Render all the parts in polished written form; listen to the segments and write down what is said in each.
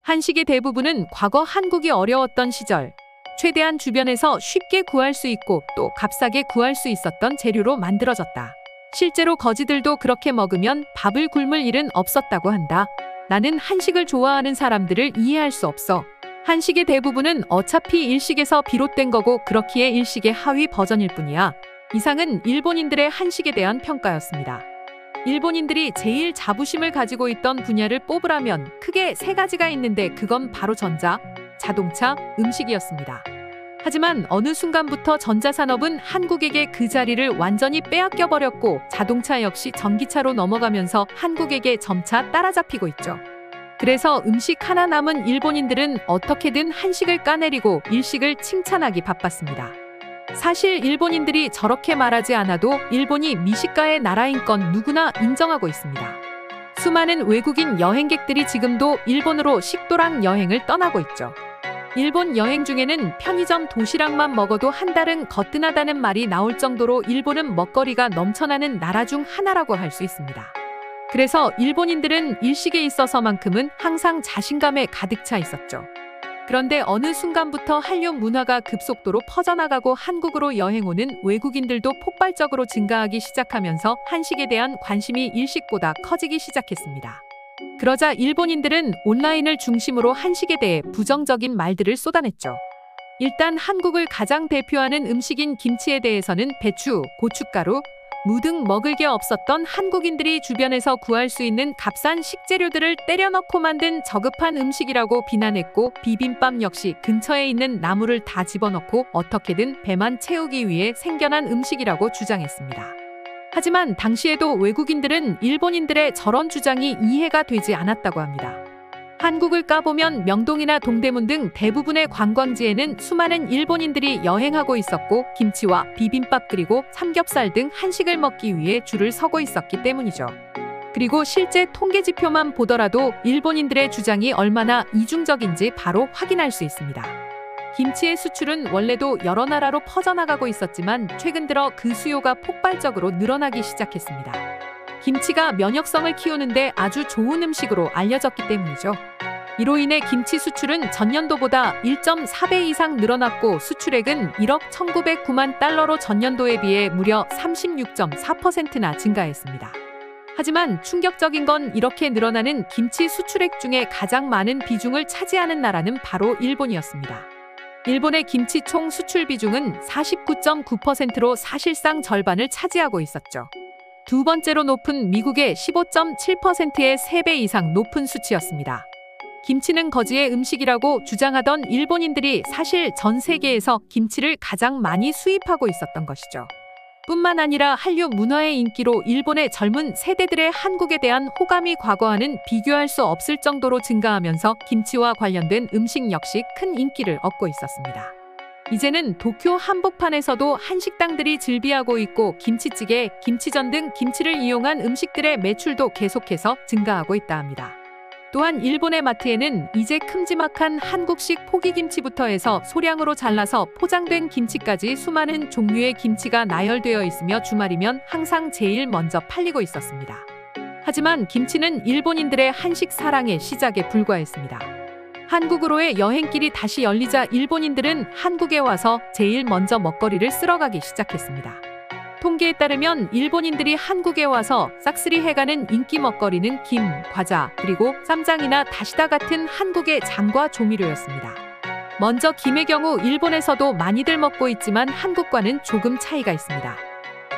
한식의 대부분은 과거 한국이 어려웠던 시절 최대한 주변에서 쉽게 구할 수 있고 또 값싸게 구할 수 있었던 재료로 만들어졌다. 실제로 거지들도 그렇게 먹으면 밥을 굶을 일은 없었다고 한다. 나는 한식을 좋아하는 사람들을 이해할 수 없어. 한식의 대부분은 어차피 일식에서 비롯된 거고 그렇기에 일식의 하위 버전일 뿐이야. 이상은 일본인들의 한식에 대한 평가였습니다. 일본인들이 제일 자부심을 가지고 있던 분야를 뽑으라면 크게 세 가지가 있는데 그건 바로 전자, 자동차, 음식이었습니다. 하지만 어느 순간부터 전자산업은 한국에게 그 자리를 완전히 빼앗겨버렸고 자동차 역시 전기차로 넘어가면서 한국에게 점차 따라잡히고 있죠. 그래서 음식 하나 남은 일본인들은 어떻게든 한식을 까내리고 일식을 칭찬하기 바빴습니다. 사실 일본인들이 저렇게 말하지 않아도 일본이 미식가의 나라인 건 누구나 인정하고 있습니다. 수많은 외국인 여행객들이 지금도 일본으로 식도락 여행을 떠나고 있죠. 일본 여행 중에는 편의점 도시락만 먹어도 한 달은 거뜬하다는 말이 나올 정도로 일본은 먹거리가 넘쳐나는 나라 중 하나라고 할 수 있습니다. 그래서 일본인들은 일식에 있어서만큼은 항상 자신감에 가득 차 있었죠. 그런데 어느 순간부터 한류 문화가 급속도로 퍼져나가고 한국으로 여행 오는 외국인들도 폭발적으로 증가하기 시작하면서 한식에 대한 관심이 일식보다 커지기 시작했습니다. 그러자 일본인들은 온라인을 중심으로 한식에 대해 부정적인 말들을 쏟아냈죠. 일단 한국을 가장 대표하는 음식인 김치에 대해서는 배추, 고춧가루, 무 등 먹을 게 없었던 한국인들이 주변에서 구할 수 있는 값싼 식재료들을 때려 넣고 만든 저급한 음식이라고 비난했고 비빔밥 역시 근처에 있는 나물을 다 집어넣고 어떻게든 배만 채우기 위해 생겨난 음식이라고 주장했습니다. 하지만 당시에도 외국인들은 일본인들의 저런 주장이 이해가 되지 않았다고 합니다. 한국을 까보면 명동이나 동대문 등 대부분의 관광지에는 수많은 일본인들이 여행하고 있었고 김치와 비빔밥 그리고 삼겹살 등 한식을 먹기 위해 줄을 서고 있었기 때문이죠. 그리고 실제 통계지표만 보더라도 일본인들의 주장이 얼마나 이중적인지 바로 확인할 수 있습니다. 김치의 수출은 원래도 여러 나라로 퍼져나가고 있었지만 최근 들어 그 수요가 폭발적으로 늘어나기 시작했습니다. 김치가 면역성을 키우는데 아주 좋은 음식으로 알려졌기 때문이죠. 이로 인해 김치 수출은 전년도보다 1.4배 이상 늘어났고 수출액은 1억 1,909만 달러로 전년도에 비해 무려 36.4%나 증가했습니다. 하지만 충격적인 건 이렇게 늘어나는 김치 수출액 중에 가장 많은 비중을 차지하는 나라는 바로 일본이었습니다. 일본의 김치 총 수출 비중은 49.9%로 사실상 절반을 차지하고 있었죠. 두 번째로 높은 미국의 15.7%의 3배 이상 높은 수치였습니다. 김치는 거지의 음식이라고 주장하던 일본인들이 사실 전 세계에서 김치를 가장 많이 수입하고 있었던 것이죠. 뿐만 아니라 한류 문화의 인기로 일본의 젊은 세대들의 한국에 대한 호감이 과거와는 비교할 수 없을 정도로 증가하면서 김치와 관련된 음식 역시 큰 인기를 얻고 있었습니다. 이제는 도쿄 한복판에서도 한식당들이 즐비하고 있고 김치찌개, 김치전 등 김치를 이용한 음식들의 매출도 계속해서 증가하고 있다 합니다. 또한 일본의 마트에는 이제 큼지막한 한국식 포기김치부터 해서 소량으로 잘라서 포장된 김치까지 수많은 종류의 김치가 나열되어 있으며 주말이면 항상 제일 먼저 팔리고 있었습니다. 하지만 김치는 일본인들의 한식 사랑의 시작에 불과했습니다. 한국으로의 여행길이 다시 열리자 일본인들은 한국에 와서 제일 먼저 먹거리를 쓸어가기 시작했습니다. 통계에 따르면 일본인들이 한국에 와서 싹쓸이 해가는 인기 먹거리는 김, 과자, 그리고 쌈장이나 다시다 같은 한국의 장과 조미료였습니다. 먼저 김의 경우 일본에서도 많이들 먹고 있지만 한국과는 조금 차이가 있습니다.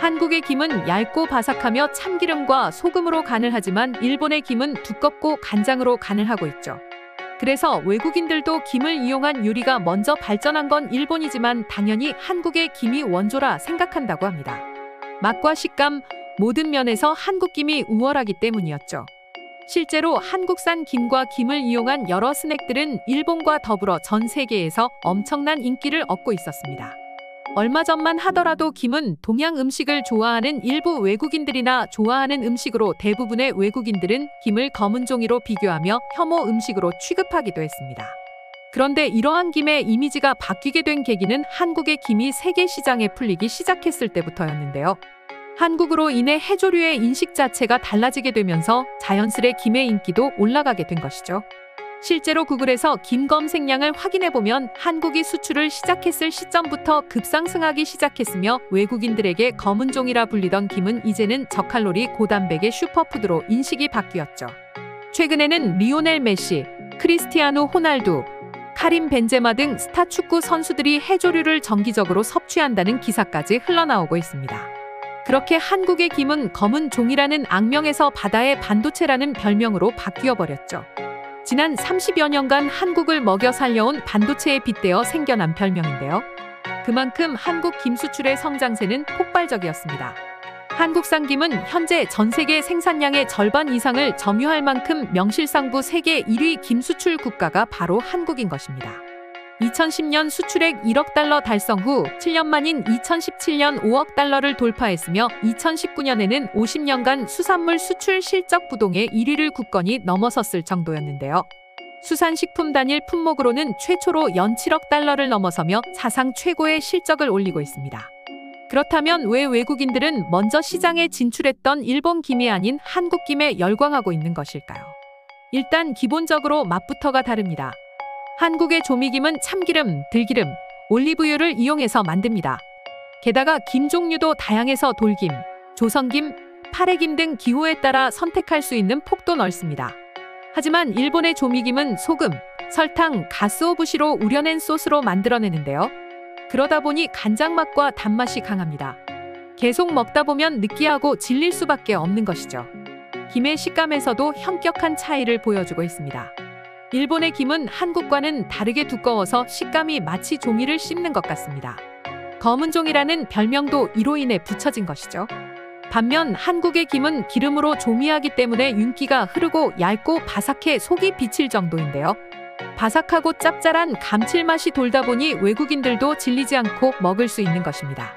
한국의 김은 얇고 바삭하며 참기름과 소금으로 간을 하지만 일본의 김은 두껍고 간장으로 간을 하고 있죠. 그래서 외국인들도 김을 이용한 요리가 먼저 발전한 건 일본이지만 당연히 한국의 김이 원조라 생각한다고 합니다. 맛과 식감, 모든 면에서 한국 김이 우월하기 때문이었죠. 실제로 한국산 김과 김을 이용한 여러 스낵들은 일본과 더불어 전 세계에서 엄청난 인기를 얻고 있었습니다. 얼마 전만 하더라도 김은 동양 음식을 좋아하는 일부 외국인들이나 좋아하는 음식으로 대부분의 외국인들은 김을 검은 종이로 비교하며 혐오 음식으로 취급하기도 했습니다. 그런데 이러한 김의 이미지가 바뀌게 된 계기는 한국의 김이 세계 시장에 풀리기 시작했을 때부터였는데요. 한국으로 인해 해조류의 인식 자체가 달라지게 되면서 자연스레 김의 인기도 올라가게 된 것이죠. 실제로 구글에서 김 검색량을 확인해보면 한국이 수출을 시작했을 시점부터 급상승하기 시작했으며 외국인들에게 검은 종이라 불리던 김은 이제는 저칼로리 고단백의 슈퍼푸드로 인식이 바뀌었죠. 최근에는 리오넬 메시, 크리스티아누 호날두, 카림 벤제마 등 스타 축구 선수들이 해조류를 정기적으로 섭취한다는 기사까지 흘러나오고 있습니다. 그렇게 한국의 김은 검은 종이라는 악명에서 바다의 반도체라는 별명으로 바뀌어버렸죠. 지난 30여 년간 한국을 먹여 살려온 반도체에 빗대어 생겨난 별명인데요. 그만큼 한국 김 수출의 성장세는 폭발적이었습니다. 한국산 김은 현재 전 세계 생산량의 절반 이상을 점유할 만큼 명실상부 세계 1위 김 수출 국가가 바로 한국인 것입니다. 2010년 수출액 1억 달러 달성 후 7년 만인 2017년 5억 달러를 돌파했으며 2019년에는 50년간 수산물 수출 실적 부동의 1위를 굳건히 넘어섰을 정도였는데요. 수산식품 단일 품목으로는 최초로 연 7억 달러를 넘어서며 사상 최고의 실적을 올리고 있습니다. 그렇다면 왜 외국인들은 먼저 시장에 진출했던 일본 김이 아닌 한국 김에 열광하고 있는 것일까요? 일단 기본적으로 맛부터가 다릅니다. 한국의 조미김은 참기름, 들기름, 올리브유를 이용해서 만듭니다. 게다가 김 종류도 다양해서 돌김, 조선김, 파래김 등 기호에 따라 선택할 수 있는 폭도 넓습니다. 하지만 일본의 조미김은 소금, 설탕, 가쓰오부시로 우려낸 소스로 만들어내는데요. 그러다 보니 간장 맛과 단맛이 강합니다. 계속 먹다 보면 느끼하고 질릴 수밖에 없는 것이죠. 김의 식감에서도 현격한 차이를 보여주고 있습니다. 일본의 김은 한국과는 다르게 두꺼워서 식감이 마치 종이를 씹는 것 같습니다. 검은 종이라는 별명도 이로 인해 붙여진 것이죠. 반면 한국의 김은 기름으로 조미하기 때문에 윤기가 흐르고 얇고 바삭해 속이 비칠 정도인데요. 바삭하고 짭짤한 감칠맛이 돌다 보니 외국인들도 질리지 않고 먹을 수 있는 것입니다.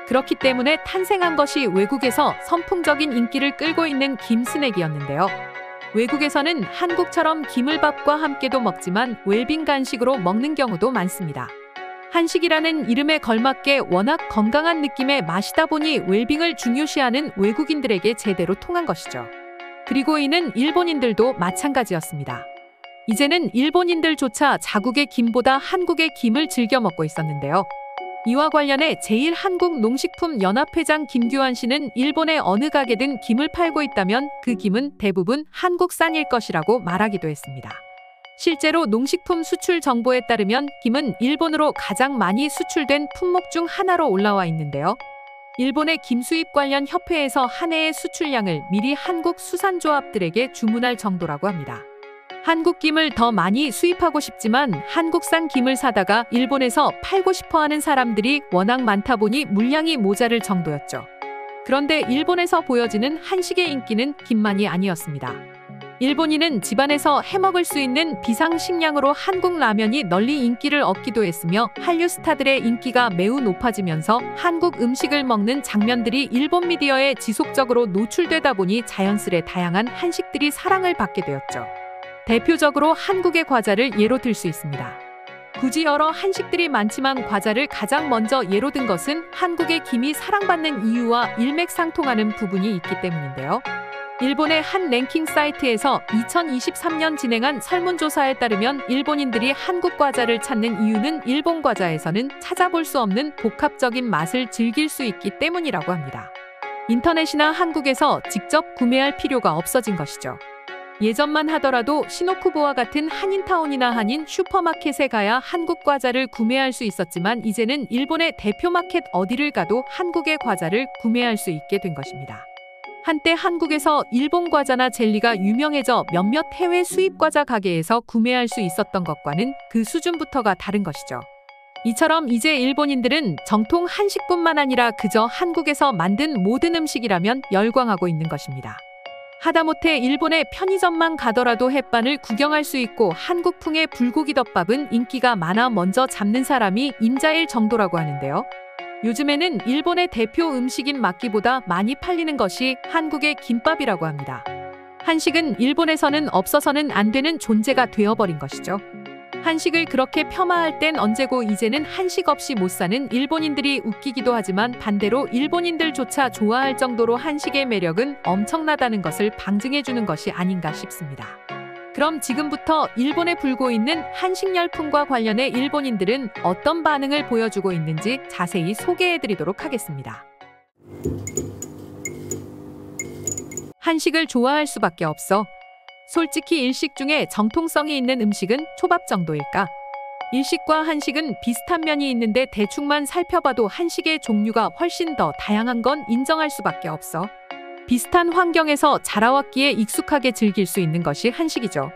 그렇기 때문에 탄생한 것이 외국에서 선풍적인 인기를 끌고 있는 김 스낵이었는데요. 외국에서는 한국처럼 김을 밥과 함께도 먹지만 웰빙 간식으로 먹는 경우도 많습니다. 한식이라는 이름에 걸맞게 워낙 건강한 느낌의 맛이다 보니 웰빙을 중요시하는 외국인들에게 제대로 통한 것이죠. 그리고 이는 일본인들도 마찬가지였습니다. 이제는 일본인들조차 자국의 김보다 한국의 김을 즐겨 먹고 있었는데요. 이와 관련해 제1한국농식품연합회장 김규환 씨는 일본의 어느 가게든 김을 팔고 있다면 그 김은 대부분 한국산일 것이라고 말하기도 했습니다. 실제로 농식품 수출 정보에 따르면 김은 일본으로 가장 많이 수출된 품목 중 하나로 올라와 있는데요. 일본의 김 수입 관련 협회에서 한 해의 수출량을 미리 한국 수산조합들에게 주문할 정도라고 합니다. 한국 김을 더 많이 수입하고 싶지만 한국산 김을 사다가 일본에서 팔고 싶어 하는 사람들이 워낙 많다 보니 물량이 모자랄 정도였죠. 그런데 일본에서 보여지는 한식의 인기는 김만이 아니었습니다. 일본인은 집안에서 해먹을 수 있는 비상식량으로 한국 라면이 널리 인기를 얻기도 했으며 한류 스타들의 인기가 매우 높아지면서 한국 음식을 먹는 장면들이 일본 미디어에 지속적으로 노출되다 보니 자연스레 다양한 한식들이 사랑을 받게 되었죠. 대표적으로 한국의 과자를 예로 들 수 있습니다. 굳이 여러 한식들이 많지만 과자를 가장 먼저 예로 든 것은 한국의 김이 사랑받는 이유와 일맥상통하는 부분이 있기 때문인데요. 일본의 한 랭킹 사이트에서 2023년 진행한 설문조사에 따르면 일본인들이 한국 과자를 찾는 이유는 일본 과자에서는 찾아볼 수 없는 복합적인 맛을 즐길 수 있기 때문이라고 합니다. 인터넷이나 한국에서 직접 구매할 필요가 없어진 것이죠. 예전만 하더라도 시노쿠보와 같은 한인타운이나 한인 슈퍼마켓에 가야 한국 과자를 구매할 수 있었지만 이제는 일본의 대표마켓 어디를 가도 한국의 과자를 구매할 수 있게 된 것입니다. 한때 한국에서 일본 과자나 젤리가 유명해져 몇몇 해외 수입 과자 가게에서 구매할 수 있었던 것과는 그 수준부터가 다른 것이죠. 이처럼 이제 일본인들은 정통 한식뿐만 아니라 그저 한국에서 만든 모든 음식이라면 열광하고 있는 것입니다. 하다못해 일본의 편의점만 가더라도 햇반을 구경할 수 있고 한국풍의 불고기 덮밥은 인기가 많아 먼저 잡는 사람이 임자일 정도라고 하는데요. 요즘에는 일본의 대표 음식인 막기보다 많이 팔리는 것이 한국의 김밥이라고 합니다. 한식은 일본에서는 없어서는 안 되는 존재가 되어버린 것이죠. 한식을 그렇게 폄하할 땐 언제고 이제는 한식 없이 못 사는 일본인들이 웃기기도 하지만 반대로 일본인들조차 좋아할 정도로 한식의 매력은 엄청나다는 것을 방증해주는 것이 아닌가 싶습니다. 그럼 지금부터 일본에 불고 있는 한식 열풍과 관련해 일본인들은 어떤 반응을 보여주고 있는지 자세히 소개해드리도록 하겠습니다. 한식을 좋아할 수밖에 없어. 솔직히 일식 중에 정통성이 있는 음식은 초밥 정도일까? 일식과 한식은 비슷한 면이 있는데 대충만 살펴봐도 한식의 종류가 훨씬 더 다양한 건 인정할 수밖에 없어. 비슷한 환경에서 자라왔기에 익숙하게 즐길 수 있는 것이 한식이죠.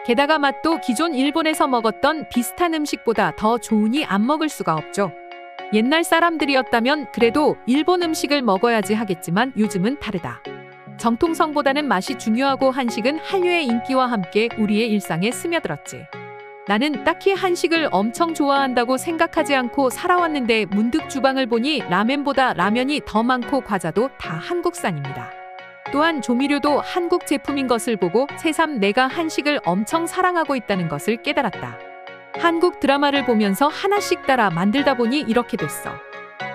게다가 맛도 기존 일본에서 먹었던 비슷한 음식보다 더 좋으니 안 먹을 수가 없죠. 옛날 사람들이었다면 그래도 일본 음식을 먹어야지 하겠지만 요즘은 다르다. 정통성보다는 맛이 중요하고 한식은 한류의 인기와 함께 우리의 일상에 스며들었지. 나는 딱히 한식을 엄청 좋아한다고 생각하지 않고 살아왔는데 문득 주방을 보니 라멘보다 라면이 더 많고 과자도 다 한국산입니다. 또한 조미료도 한국 제품인 것을 보고 새삼 내가 한식을 엄청 사랑하고 있다는 것을 깨달았다. 한국 드라마를 보면서 하나씩 따라 만들다 보니 이렇게 됐어.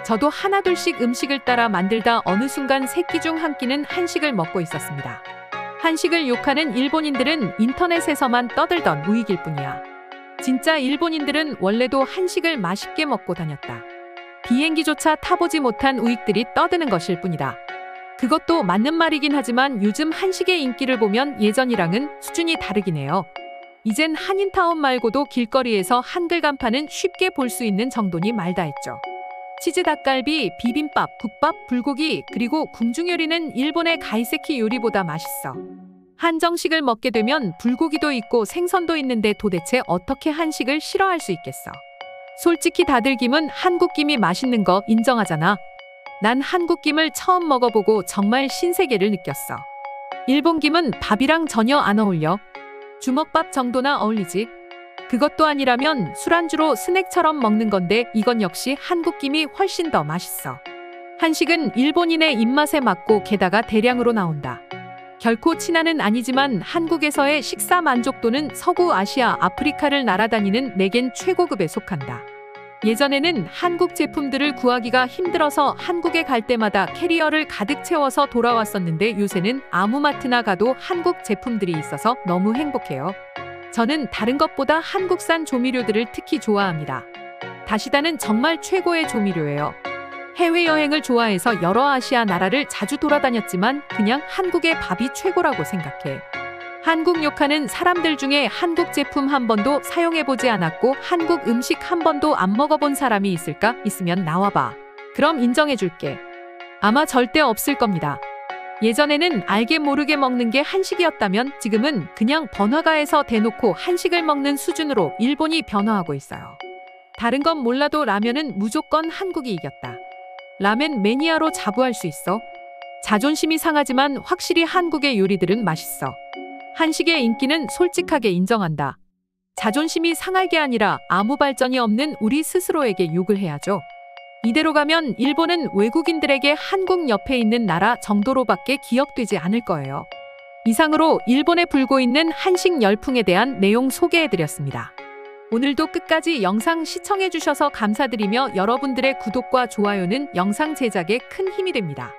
저도 하나둘씩 음식을 따라 만들다 어느 순간 3끼 중 1끼는 한식을 먹고 있었습니다. 한식을 욕하는 일본인들은 인터넷에서만 떠들던 우익일 뿐이야. 진짜 일본인들은 원래도 한식을 맛있게 먹고 다녔다. 비행기조차 타보지 못한 우익들이 떠드는 것일 뿐이다. 그것도 맞는 말이긴 하지만 요즘 한식의 인기를 보면 예전이랑은 수준이 다르긴 해요. 이젠 한인타운 말고도 길거리에서 한글 간판은 쉽게 볼 수 있는 정도니 말다 했죠. 치즈 닭갈비, 비빔밥, 국밥, 불고기, 그리고 궁중 요리는 일본의 가이세키 요리보다 맛있어. 한정식을 먹게 되면 불고기도 있고 생선도 있는데 도대체 어떻게 한식을 싫어할 수 있겠어. 솔직히 다들 김은 한국 김이 맛있는 거 인정하잖아. 난 한국 김을 처음 먹어보고 정말 신세계를 느꼈어. 일본 김은 밥이랑 전혀 안 어울려. 주먹밥 정도나 어울리지. 그것도 아니라면 술안주로 스낵처럼 먹는 건데 이건 역시 한국 김이 훨씬 더 맛있어. 한식은 일본인의 입맛에 맞고 게다가 대량으로 나온다. 결코 친한은 아니지만 한국에서의 식사 만족도는 서구 아시아, 아프리카를 날아다니는 내겐 최고급에 속한다. 예전에는 한국 제품들을 구하기가 힘들어서 한국에 갈 때마다 캐리어를 가득 채워서 돌아왔었는데 요새는 아무 마트나 가도 한국 제품들이 있어서 너무 행복해요. 저는 다른 것보다 한국산 조미료들을 특히 좋아합니다. 다시다는 정말 최고의 조미료예요. 해외여행을 좋아해서 여러 아시아 나라를 자주 돌아다녔지만 그냥 한국의 밥이 최고라고 생각해. 한국 욕하는 사람들 중에 한국 제품 한 번도 사용해보지 않았고 한국 음식 한 번도 안 먹어본 사람이 있을까? 있으면 나와봐. 그럼 인정해줄게. 아마 절대 없을 겁니다. 예전에는 알게 모르게 먹는 게 한식이었다면 지금은 그냥 번화가에서 대놓고 한식을 먹는 수준으로 일본이 변화하고 있어요. 다른 건 몰라도 라면은 무조건 한국이 이겼다. 라멘 매니아로 자부할 수 있어. 자존심이 상하지만 확실히 한국의 요리들은 맛있어. 한식의 인기는 솔직하게 인정한다. 자존심이 상할 게 아니라 아무 발전이 없는 우리 스스로에게 욕을 해야죠. 이대로 가면 일본은 외국인들에게 한국 옆에 있는 나라 정도로밖에 기억되지 않을 거예요. 이상으로 일본에 불고 있는 한식 열풍에 대한 내용 소개해드렸습니다. 오늘도 끝까지 영상 시청해주셔서 감사드리며 여러분들의 구독과 좋아요는 영상 제작에 큰 힘이 됩니다.